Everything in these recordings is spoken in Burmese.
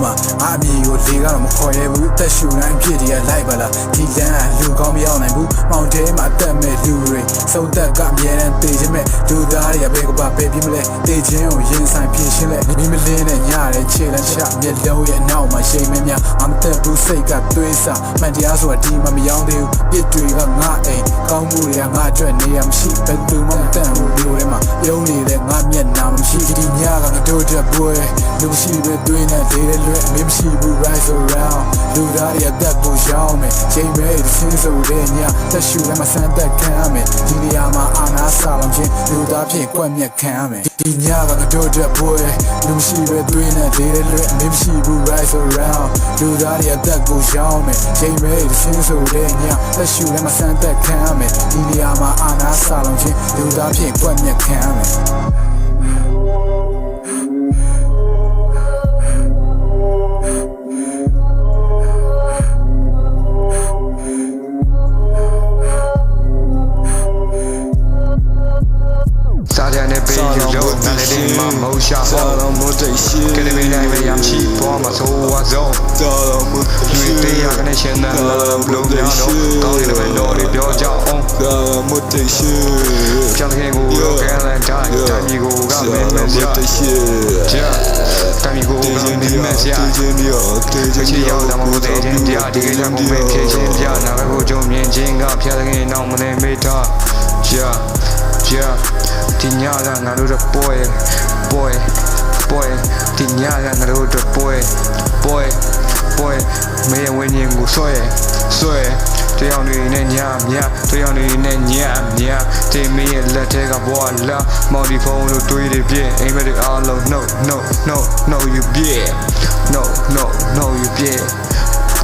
မှာအမီကိုလေကတော့မခေါ်ရဲဘူးတက်ရှူတိုင်းဖြစ်တည်းလိုက်ပါလားဒီလမ်းလူကောင်းမရောက်နိုင်ဘူးမောင်ထဲမှာတက်မဲ့လူတွေစုံတက်ကအမြဲတမ်းတေခြင်းမဲ့လူသားတွေကဘယ်ကပါပဲပြမလဲတေခြင်းကိုရင်ဆိုင်ဖြည့်ရှင်းလဲမိမလင်းနဲ့ညရဲခြေလမ်းချမျက်လုံးရဲ့နောက်မှာရှိမများအမတက်ဘူးစိတ်ကသွေးစာမှန်တရားဆိုတာဒီမှာမရောက်သေးဘူးပြစ်တွေကငါအိမ်ကောင်းမှုတွေကငါအတွက်နေရမရှိဘယ်သူမှမတန်ဘူးလူတွေမှာပြုံးနေတဲ့ငါမျက်နှာမရှိဒီညကငါတို့တဲ့ပွဲလူရှိပဲသွေးနဲ့ဒေးတဲ့လွဲ့မင်းမရှိဘူး rise around လူသားတွေအသက်ကိုရောက်မယ်ချိန်မဲဆင်းဆိုတဲ့ညတက်ရှူလည်းမဆန်းသက်ခံရမယ်ဒီနေရာမှာအာနာစာလောင်ခြင်းလူသားဖြစ်ကွက်မြက်ခံရမယ်ဒီညကငါတို့တဲ့ပွဲလူရှိပဲသွေးနဲ့ဒေးတဲ့လွဲ့မင်းမရှိဘူး rise around လူသားတွေအသက်ကိုရောက်မယ်ချိန်မဲဆင်းဆိုတဲ့ညတက်ရှူလည်းမဆန်းသက်ခံရမယ်ဒီနေရာမှာအာနာစာလောင်ခြင်းလူသားဖြစ်ကွက်မြက်ခံရမယ်给你未来没氧气，多么走啊走。你对呀，跟你现在路标走，当你的奋斗的标价红。讲的给我干了债，但你给我干没门下。但你给我干没门下。而且要他们不得人家，这个他们没开心家，那个我就面前个骗子给闹么的没他。今年个俺都是 boy，今年个俺都是 boy，没人为你我衰，这样的那娘，这样的那娘，这没人来这个我了，毛地方都对的别，因为这阿老 no you 别 ，no you 别，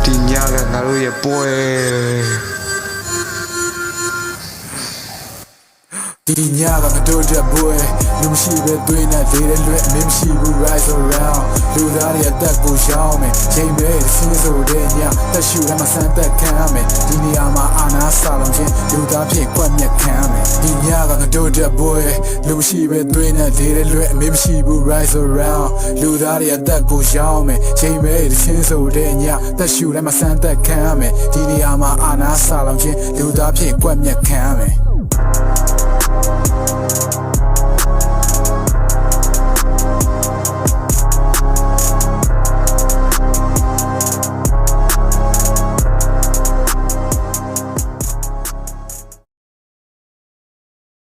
今年个俺都是 boy。ဒီညကငါတို့တဲ့ပွဲလူမရှိပဲသွေးနဲ့ဒေးတဲ့လွဲ့မင်းမရှိဘူး rise around လူသားတွေအသက်ကိုရောက်မယ်ချိန်မဲဆင်းဆိုတဲ့ညတက်ရှူလည်းမဆန်းသက်ခံရမယ်ဒီနေရာမှာအာနာစာလောင်ခြင်းလူသားဖြစ်ကွက်မြက်ခံရမယ်ဒီညကငါတို့တဲ့ပွဲလူမရှိပဲသွေးနဲ့ဒေးတဲ့လွဲ့မင်းမရှိဘူး rise around လူသားတွေအသက်ကိုရောက်မယ်ချိန်မဲဆင်းဆိုတဲ့ညတက်ရှူလည်းမဆန်းသက်ခံရမယ်ဒီနေရာမှာအာနာစာလောင်ခြင်းလူသားဖြစ်ကွက်မြက်ခံရမယ်